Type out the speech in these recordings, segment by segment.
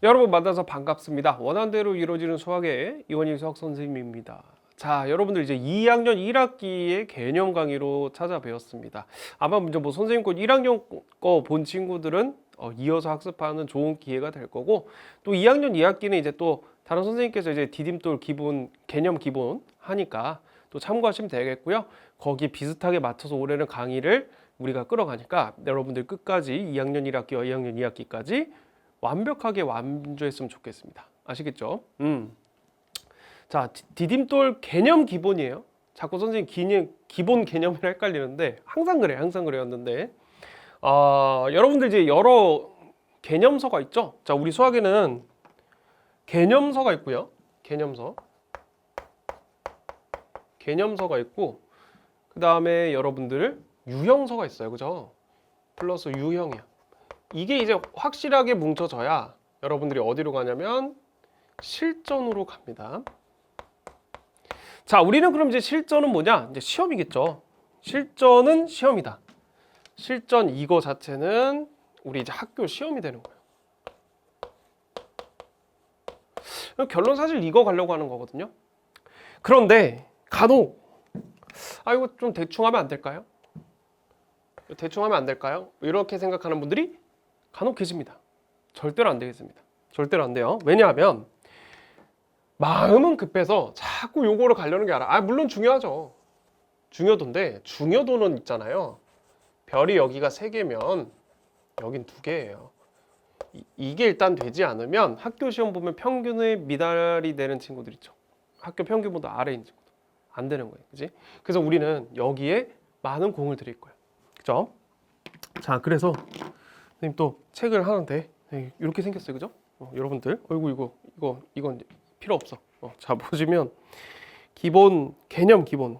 여러분 만나서 반갑습니다. 원한대로 이루어지는 수학의 이원희 수학 선생님입니다. 자, 여러분들 이제 2학년 1학기의 개념 강의로 찾아뵈었습니다. 아마 이제 뭐 선생님 거 1학년 거 본 친구들은 이어서 학습하는 좋은 기회가 될 거고, 또 2학년 2학기는 이제 또 다른 선생님께서 이제 디딤돌 기본 개념 기본 하니까 또 참고하시면 되겠고요. 거기 비슷하게 맞춰서 올해는 강의를 우리가 끌어가니까 여러분들 끝까지 2학년 1학기와 2학년 2학기까지 완벽하게 완주했으면 좋겠습니다. 아시겠죠? 자, 디딤돌 개념 기본이에요. 자꾸 선생님 기본 개념이라 헷갈리는데 항상 그래, 항상 그래였는데 여러분들 이제 여러 개념서가 있죠. 자, 우리 수학에는 개념서가 있고요. 개념서가 있고, 그 다음에 여러분들 유형서가 있어요. 그죠? 플러스 유형이야. 이게 이제 확실하게 뭉쳐져야 여러분들이 어디로 가냐면 실전으로 갑니다. 자, 우리는 그럼 이제 실전은 뭐냐? 이제 시험이겠죠. 실전은 시험이다. 실전 이거 자체는 우리 이제 학교 시험이 되는 거예요. 결론 사실 이거 가려고 하는 거거든요. 그런데 간혹 이거 좀 대충 하면 안 될까요? 대충 하면 안 될까요? 이렇게 생각하는 분들이 간혹 계십니다. 절대로 안 되겠습니다. 절대로 안 돼요. 왜냐하면 마음은 급해서 자꾸 요거를 가려는 게 아니라, 물론 중요하죠. 중요도인데 중요도는 있잖아요. 별이 여기가 3개면 여긴 2개예요. 이게 일단 되지 않으면 학교 시험 보면 평균에 미달이 되는 친구들 있죠. 학교 평균보다 아래인 친구들. 안 되는 거예요. 그지? 그래서 우리는 여기에 많은 공을 들일 거예요. 그죠? 자, 그래서 선생님 또 책을 하는데 이렇게 생겼어요. 그죠? 여러분들 이건 필요 없어. 자, 보시면 기본 개념 기본.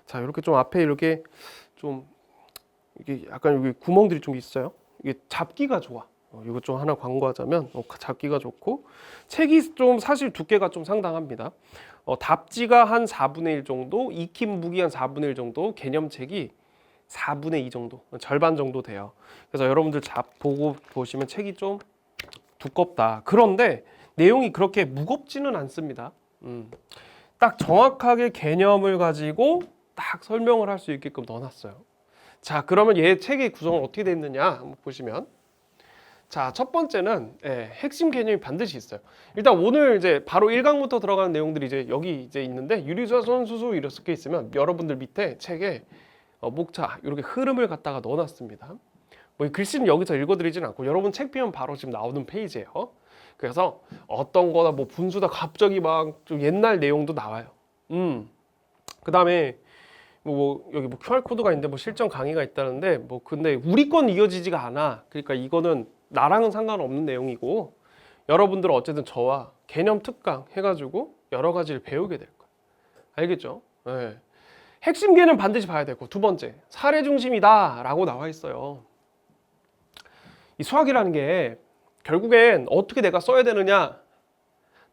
자, 이렇게 좀 앞에 이렇게 좀 이게 약간 여기 구멍들이 좀 있어요. 이게 잡기가 좋아. 이거 좀 하나 광고하자면 잡기가 좋고, 책이 좀 사실 두께가 좀 상당합니다. 답지가 한 4분의 1 정도, 익힌 무기 한 4분의 1 정도, 개념책이 4분의 2 정도, 절반 정도 돼요. 그래서 여러분들 보고 보시면 책이 좀 두껍다. 그런데 내용이 그렇게 무겁지는 않습니다. 딱 정확하게 개념을 가지고 딱 설명을 할 수 있게끔 넣어놨어요. 자, 그러면 얘 책의 구성은 어떻게 되어 있느냐 한번 보시면, 자, 첫 번째는 핵심 개념이 반드시 있어요. 일단 오늘 이제 바로 1강부터 들어가는 내용들이 이제 여기 이제 있는데, 유리수와 수수 이렇게 있으면 여러분들 밑에 책에 목차 이렇게 흐름을 갖다가 넣어놨습니다. 뭐 이 글씨는 여기서 읽어드리진 않고 여러분 책 피면 바로 지금 나오는 페이지예요. 그래서 어떤 거나 뭐 분수다 갑자기 막 좀 옛날 내용도 나와요. 그 다음에 여기 뭐 QR 코드가 있는데 뭐 실전 강의가 있다는데, 뭐 근데 우리 건 이어지지가 않아. 그러니까 이거는 나랑은 상관없는 내용이고, 여러분들은 어쨌든 저와 개념 특강 해가지고 여러 가지를 배우게 될 거예요. 알겠죠? 네. 핵심 개념 반드시 봐야 되고, 두 번째 사례 중심이다 라고 나와 있어요. 이 수학이라는 게 결국엔 어떻게 내가 써야 되느냐,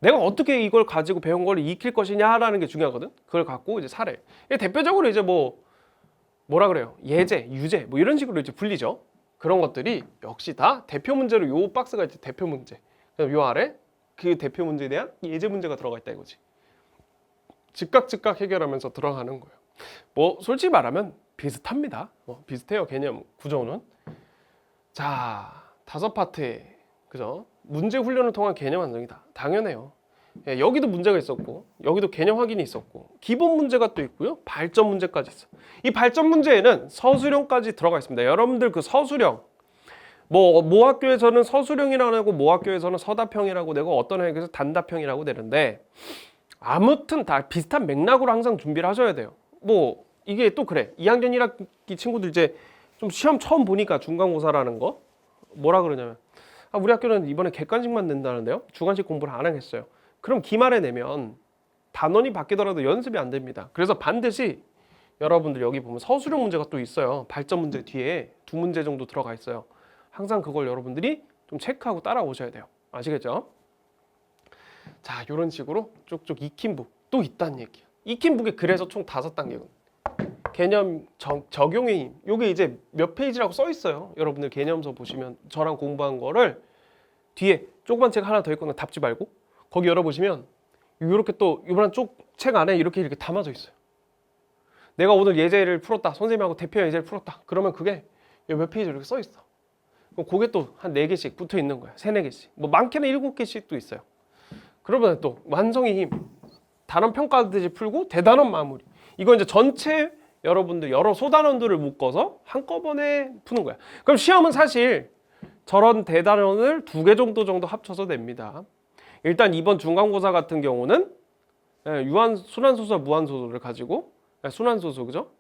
내가 어떻게 이걸 가지고 배운 걸 익힐 것이냐라는 게 중요하거든. 그걸 갖고 이제 사례, 대표적으로 이제 뭐라 그래요, 예제, 유제 뭐 이런 식으로 이제 불리죠. 그런 것들이 역시 다 대표 문제로, 요 박스가 이제 대표 문제, 요 아래 그 대표 문제에 대한 예제 문제가 들어가 있다 이거지. 즉각 해결하면서 들어가는 거예요. 뭐 솔직히 말하면 비슷합니다. 비슷해요. 개념 구조는. 자, 5파트에 그죠? 문제 훈련을 통한 개념 완성이다. 당연해요. 여기도 문제가 있었고, 여기도 개념 확인이 있었고, 기본 문제가 또 있고요, 발전 문제까지 있어. 이 발전 문제에는 서술형까지 들어가 있습니다. 여러분들 그 서술형, 모 학교에서는 서술형이라고 하고 모 학교에서는 서답형이라고 되고 어떤 학교에서 단답형이라고 되는데, 아무튼 다 비슷한 맥락으로 항상 준비를 하셔야 돼요. 이게 또 그래. 2학년 1학기 친구들 이제 좀 시험 처음 보니까 중간고사라는 거 뭐라 그러냐면, 우리 학교는 이번에 객관식만 낸다는데요, 주관식 공부를 안 하겠어요. 그럼 기말에 내면 단원이 바뀌더라도 연습이 안 됩니다. 그래서 반드시 여러분들 여기 보면 서술형 문제가 또 있어요. 발전 문제 뒤에 2문제 정도 들어가 있어요. 항상 그걸 여러분들이 좀 체크하고 따라오셔야 돼요. 아시겠죠? 자, 이런 식으로 쭉쭉 익힌 북 또 있다는 얘기야. 익힌 북에 그래서 총 5단계거든요. 개념 적용의 힘, 요게 이제 몇 페이지라고 써 있어요. 여러분들 개념서 보시면 저랑 공부한 거를 뒤에 조그만 책 하나 더 있거나 닫지 말고 거기 열어보시면 이렇게 또 이번엔 책 안에 이렇게 담아져 있어요. 내가 오늘 예제를 풀었다. 선생님하고 대표 예제를 풀었다. 그러면 그게 몇 페이지 이렇게 써 있어. 그럼 그게 또 한 4개씩 붙어 있는 거야. 3, 4개씩. 뭐 많게는 7개씩도 있어요. 그러면 또 완성의 힘, 단원 평가듯이 풀고 대단원 마무리. 이거 이제 전체 여러분들 여러 소단원들을 묶어서 한꺼번에 푸는 거야. 그럼 시험은 사실 저런 대단원을 2개 정도 합쳐서 냅니다. 일단 이번 중간고사 같은 경우는 순환소수와 무한소수를 가지고 순환소수 그죠?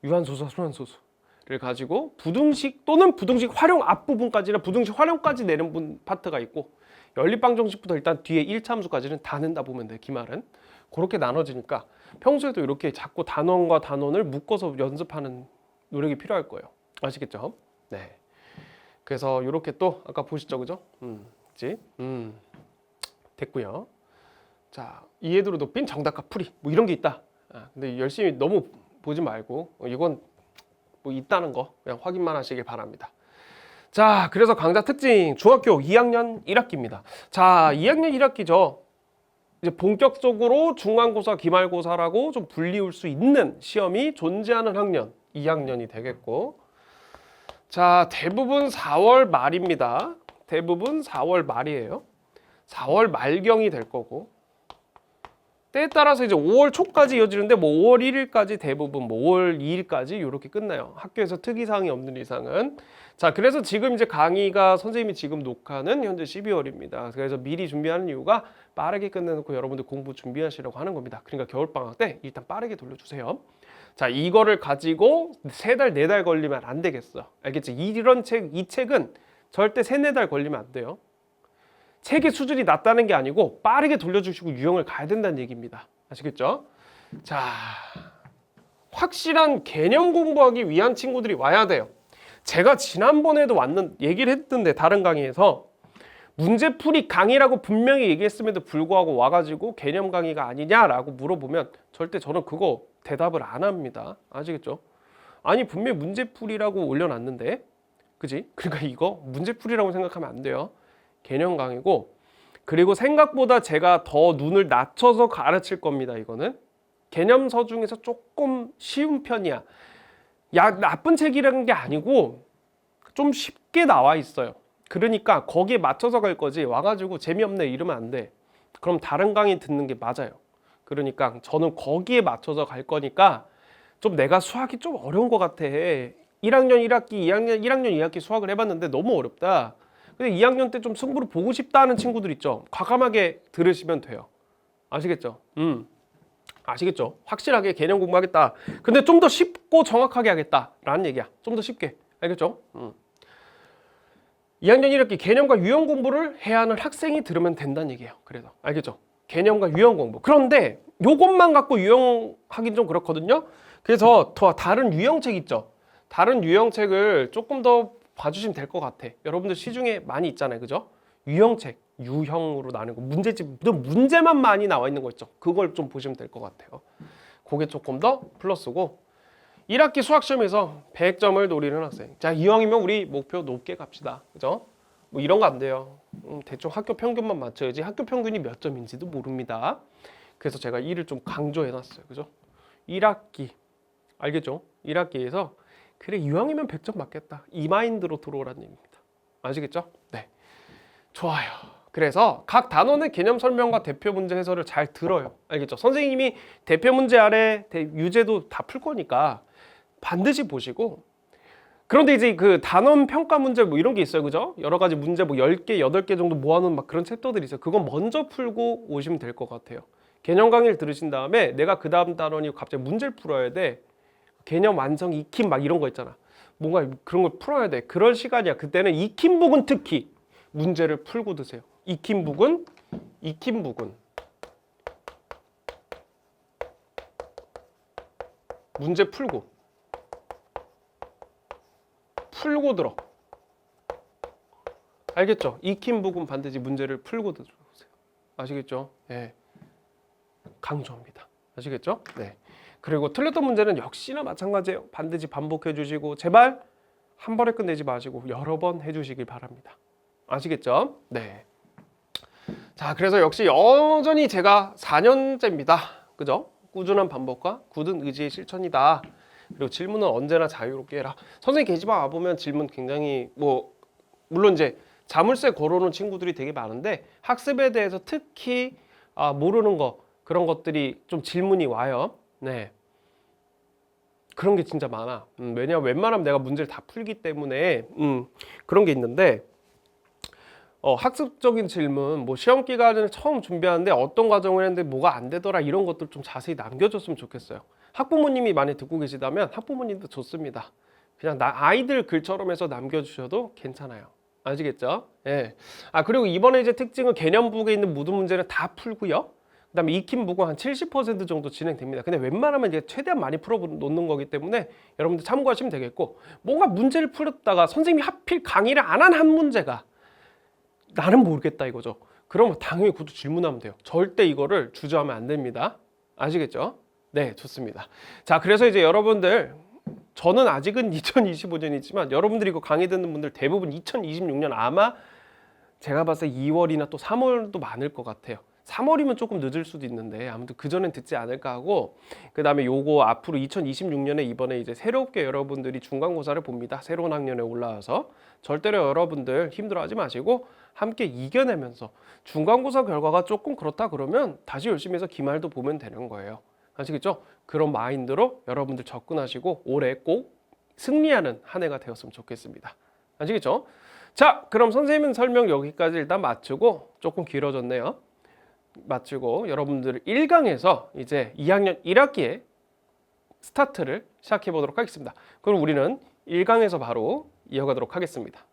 유한소수와 순환소수를 가지고 부등식 또는 부등식 활용 앞부분까지나 부등식 활용까지 내는 파트가 있고 연립방정식부터 일단 뒤에 1차 함수까지는 다 낸다 보면 돼. 기말은 그렇게 나눠지니까 평소에도 이렇게 자꾸 단원과 단원을 묶어서 연습하는 노력이 필요할 거예요. 아시겠죠? 네. 그래서 이렇게 또 아까 보시죠, 그죠? 그치? 됐고요. 자, 이해도를 높인 정답과 풀이 뭐 이런 게 있다. 근데 열심히 너무 보지 말고 이건 뭐 있다는 거 그냥 확인만 하시길 바랍니다. 자, 그래서 강좌 특징 중학교 2학년 1학기입니다. 자, 2학년 1학기죠. 이제 본격적으로 중간고사, 기말고사라고 좀 불리울 수 있는 시험이 존재하는 학년 2학년이 되겠고, 자, 대부분 4월 말입니다. 대부분 4월 말이에요. 4월 말경이 될 거고, 때에 따라서 이제 5월 초까지 이어지는데 뭐 5월 1일까지 대부분 뭐 5월 2일까지 이렇게 끝나요. 학교에서 특이사항이 없는 이상은. 자, 그래서 지금 이제 강의가 선생님이 지금 녹화는 현재 12월입니다. 그래서 미리 준비하는 이유가 빠르게 끝내놓고 여러분들 공부 준비하시라고 하는 겁니다. 그러니까 겨울방학 때 일단 빠르게 돌려주세요. 자, 이거를 가지고 3달, 4달 걸리면 안 되겠어. 알겠지? 이 책은 절대 3, 4달 걸리면 안 돼요. 책의 수준이 낮다는 게 아니고 빠르게 돌려주시고 유형을 가야 된다는 얘기입니다. 아시겠죠? 자, 확실한 개념 공부하기 위한 친구들이 와야 돼요. 제가 지난번에도 얘기를 했던데 다른 강의에서 문제풀이 강의라고 분명히 얘기했음에도 불구하고 와가지고 개념 강의가 아니냐라고 물어보면 절대 저는 그거 대답을 안 합니다. 아시겠죠? 아니 분명히 문제풀이라고 올려놨는데 그지? 그러니까 이거 문제풀이라고 생각하면 안 돼요. 개념 강의고, 그리고 생각보다 제가 더 눈을 낮춰서 가르칠 겁니다. 이거는 개념서 중에서 조금 쉬운 편이야. 나쁜 책이라는 게 아니고 좀 쉽게 나와 있어요. 그러니까 거기에 맞춰서 갈 거지 와가지고 재미없네 이러면 안 돼. 그럼 다른 강의 듣는 게 맞아요. 그러니까 저는 거기에 맞춰서 갈 거니까 좀 내가 수학이 좀 어려운 것 같아. 1학년 1학기, 1학년 2학기 수학을 해봤는데 너무 어렵다. 근데 2학년 때 좀 승부를 보고 싶다는 친구들 있죠. 과감하게 들으시면 돼요. 아시겠죠? 아시겠죠? 확실하게 개념 공부하겠다. 근데 좀 더 쉽고 정확하게 하겠다라는 얘기야. 좀 더 쉽게. 알겠죠? 2학년 1학기 개념과 유형 공부를 해야 하는 학생이 들으면 된다는 얘기예요. 그래서 알겠죠? 개념과 유형 공부. 그런데 요것만 갖고 유형하긴 좀 그렇거든요. 그래서 더 다른 유형책 있죠. 다른 유형책을 조금 더 봐주시면 될 것 같아. 여러분들 시중에 많이 있잖아요. 그죠? 유형책, 유형으로 나누고 문제만 많이 나와 있는 거 있죠. 그걸 좀 보시면 될 것 같아요. 그게 조금 더 플러스고 1학기 수학시험에서 100점을 노리는 학생. 자, 이왕이면 우리 목표 높게 갑시다. 그죠? 뭐 이런 거 안 돼요. 대충 학교 평균만 맞춰야지 학교 평균이 몇 점인지도 모릅니다. 그래서 제가 이를 좀 강조해 놨어요. 그죠? 1학기. 알겠죠? 1학기에서 그래 이왕이면 100점 맞겠다. 이 마인드로 들어오라는 얘기입니다. 아시겠죠? 네. 좋아요. 그래서 각 단원의 개념 설명과 대표 문제 해설을 잘 들어요. 알겠죠? 선생님이 대표 문제 아래 유제도 다 풀 거니까 반드시 보시고, 그런데 이제 그 단원 평가 문제 뭐 이런 게 있어요. 그죠? 여러 가지 문제 뭐 10개, 8개 정도 모아놓은 막 그런 챕터들이 있어요. 그건 먼저 풀고 오시면 될 것 같아요. 개념 강의를 들으신 다음에 내가 그 다음 단원이 갑자기 문제를 풀어야 돼. 개념 완성, 익힘 막 이런 거 있잖아. 뭔가 그런 걸 풀어야 돼. 그런 시간이야. 그때는 익힘 부분 특히 문제를 풀고 드세요. 익힘 부분 문제 풀고 들어. 알겠죠? 익힘 부분 반드시 문제를 풀고 들어보세요. 아시겠죠? 예. 강조합니다. 아시겠죠? 네. 그리고 틀렸던 문제는 역시나 마찬가지예요. 반드시 반복해 주시고 제발 한 번에 끝내지 마시고 여러 번 해주시길 바랍니다. 아시겠죠? 네. 자, 그래서 역시 여전히 제가 4년째입니다. 그죠? 꾸준한 반복과 굳은 의지의 실천이다. 그리고 질문은 언제나 자유롭게 해라. 선생님 게시판 와보면 질문 굉장히 물론 이제 자물쇠 걸어놓은 친구들이 되게 많은데 학습에 대해서 특히 모르는 거 그런 것들이 좀 질문이 와요. 네. 그런 게 진짜 많아. 왜냐면 웬만하면 내가 문제를 다 풀기 때문에 그런 게 있는데 학습적인 질문, 시험 기간을 처음 준비하는데 어떤 과정을 했는데 뭐가 안 되더라 이런 것들 좀 자세히 남겨줬으면 좋겠어요. 학부모님이 많이 듣고 계시다면 학부모님도 좋습니다. 그냥 아이들 글처럼 해서 남겨주셔도 괜찮아요. 아시겠죠? 예. 그리고 이번에 이제 특징은 개념북에 있는 모든 문제를 다 풀고요. 그다음에 익힌북은 한 70% 정도 진행됩니다. 근데 웬만하면 이제 최대한 많이 풀어 놓는 거기 때문에 여러분들 참고하시면 되겠고, 뭔가 문제를 풀었다가 선생님이 하필 강의를 안 한 한 문제가 나는 모르겠다 이거죠. 그러면 당연히 그것도 질문하면 돼요. 절대 이거를 주저하면 안 됩니다. 아시겠죠? 네, 좋습니다. 자, 그래서 이제 여러분들, 저는 아직은 2025년이지만 여러분들이 이거 강의 듣는 분들 대부분 2026년 아마 제가 봤을 때 2월이나 또 3월도 많을 것 같아요. 3월이면 조금 늦을 수도 있는데 아무튼 그전엔 듣지 않을까 하고, 그 다음에 요거 앞으로 2026년에 이번에 이제 새롭게 여러분들이 중간고사를 봅니다. 새로운 학년에 올라와서 절대로 여러분들 힘들어하지 마시고 함께 이겨내면서 중간고사 결과가 조금 그렇다 그러면 다시 열심히 해서 기말도 보면 되는 거예요. 아시겠죠? 그런 마인드로 여러분들 접근하시고 올해 꼭 승리하는 한 해가 되었으면 좋겠습니다. 아시겠죠? 자, 그럼 선생님 설명 여기까지 일단 마치고, 조금 길어졌네요. 마치고 여러분들 1강에서 이제 2학년 1학기에 스타트를 시작해 보도록 하겠습니다. 그럼 우리는 1강에서 바로 이어가도록 하겠습니다.